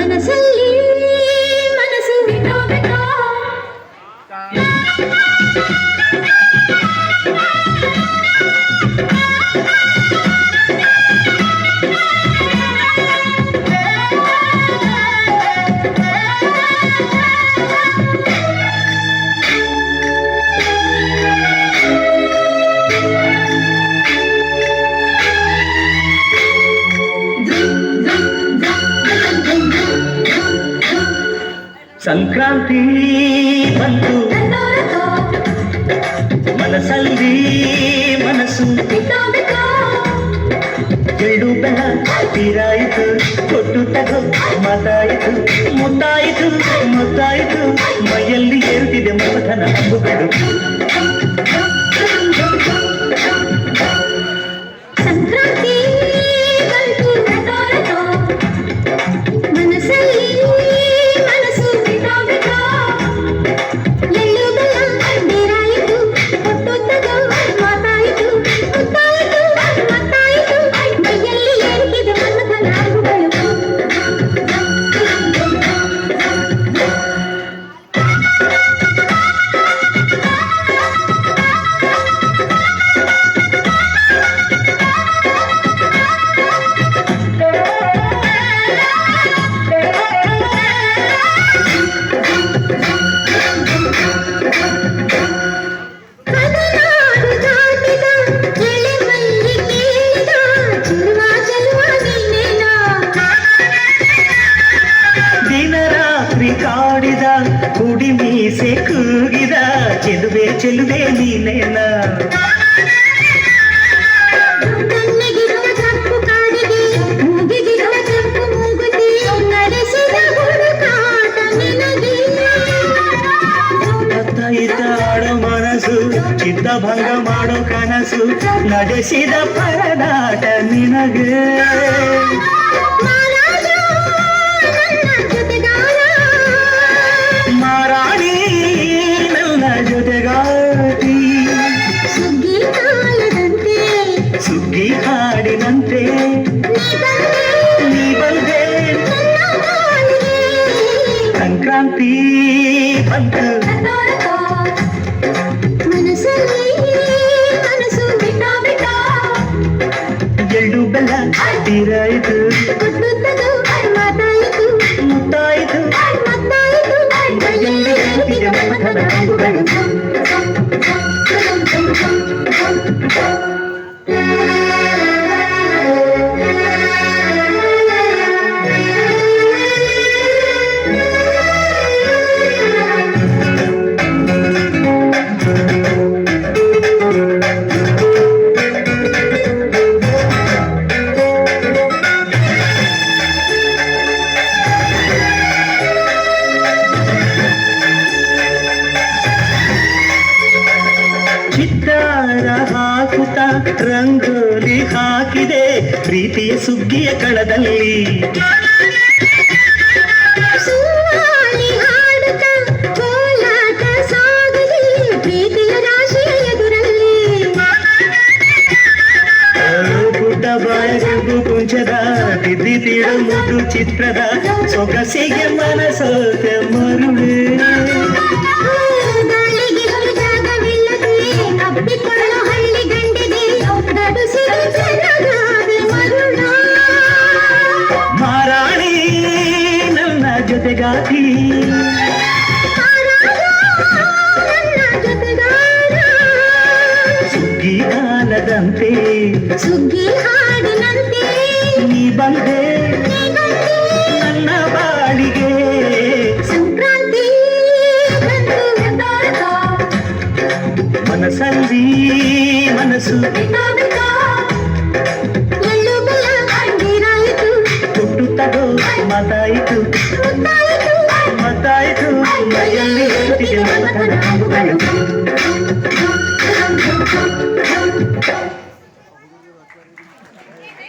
ಮನಸ್ಸಲ್ಲಿ ಮನಸ್ಸು ಬಿಟ್ಟೋ ಬಿಟ್ಟೋ ಸಂಕ್ರಾಂತಿ ಬಂತು ಮನಸ್ಸಲ್ಲಿ ಮನಸ್ಸು ಎಳ್ಳು ಬೆಲ್ಲ ತೀರಾಯಿತು ಕೊಟ್ಟು ತಗೋ ಮಾತಾಯಿತು ಮುದ್ದಾಯಿತು ಮುದ್ದಾಯಿತು ಮೈಯಲ್ಲಿ ಏರುತ್ತಿದೆ ಮಮತನ ಅಂಬುಗಳು ಸಂಕ್ರಾಂತಿ ಬಂತು ಮನಸ್ಸಲ್ಲಿ ಕಾಡಿದ ಕುಡಿ ಮೀಸೆ ಕೂಗಿದ ಚೆಲುವೆ ಚೆಲುವೆ ನೀನೇನ ಕಣ್ಣಿಗಿರುವ ಕಪ್ಪು ಕಾಡಿಗೆ ಮೂಗಿಗಿರುವ ಕಪ್ಪು ಮೂಗುತಿ ನಡೆಸಿದ ಹುಡುಕಾಟ ನಿನಗೆ ಆಡೋ ಮನಸ್ಸು ಚಿತ್ತಭಂಗ ಮಾಡೋ ಕನಸು ನಡೆಸಿದ ಪರದಾಟ ನಿನಗೆ ಮಾರಾಣಿ ನನ್ನ ಜೊತೆಗಾತಿ ಸುಗ್ಗಿ ಕಾಲದಂತೆ ಸುಗ್ಗಿ ಹಾಡಿನಂತೆ ನೀ ಬಂದೆ ಸಂಕ್ರಾಂತಿ ಬಂತು ಮನಸ್ಸಲ್ಲಿ ಮನಸ್ಸು ಬಿಟ್ಟೋ ಬಿಟ್ಟೋ ಎಳ್ಳು ಬೆಲ್ಲ ತೀರಾಯಿತು ಕೊಟ್ಟುತ್ತದು ಮಾತಾಯಿತು ಮುತ್ತಾಯಿತು ಮತ್ತಾಯಿತು ಮೈಯಲ್ಲಿ ಏರುತ್ತಿದೆ ಮಮತನ ಅಂಬುಗಳು ಚಿತ್ತಾರ ಹಾಕುತ್ತ ರಂಗೋಲಿ ಹಾಕಿದೆ ಪ್ರೀತಿಯ ಸುಗ್ಗಿಯ ಕಳದಲ್ಲಿ ಸುವಾಲಿ ಹಾಡುತ್ತ ಕೋಲಾಟ ಸಾಗಲಿ ಪ್ರೀತಿಯ ರಾಶಿಯ ಎದುರಲ್ಲಿ ಪುಟ್ಟ ಬಾಯಗು ಕುಂಚದ ತಿದ್ದಿ ತೀಡು ಮುದ್ದು ಚಿತ್ರದ ಸೊಗಸಿಗೆ ಮನಸೋತೆ ಮರುಳೆ ಅಪ್ಪಿಕೊಳ್ಳೋ ಹಳ್ಳಿ ಗಂಡಿಗೆ ಗಡುಸಿದ ಜನಗಾದೆ ಮರುಳ ಮಾರಾಣಿ ನನ್ನ ಜೊತೆಗಾತಿ ನನ್ನ ಜೊತೆಗಾರ ಸುಗ್ಗಿ ಕಾಲದಂತೆ ಸುಗ್ಗಿ ಹಾಡಿನಂತೆ ನೀ ಬಂದೆ ನನ್ನ ಬಾಳಿಗೆ ಸಂಕ್ರಾಂತಿ ಮನಸ್ಸಲ್ಲಿ ಮನಸ್ಸು ಎಳ್ಳು ಬೆಲ್ಲ ನೀರಾಯಿತು ಕೊಟ್ಟು ತಗೋ ಮಾತಾಯಿತು ಮತ್ತಾಯಿತು ಮೈಯಲ್ಲಿ ಏರುತ್ತಿದೆ ಮಮತನ ಅಂಬುಗಳು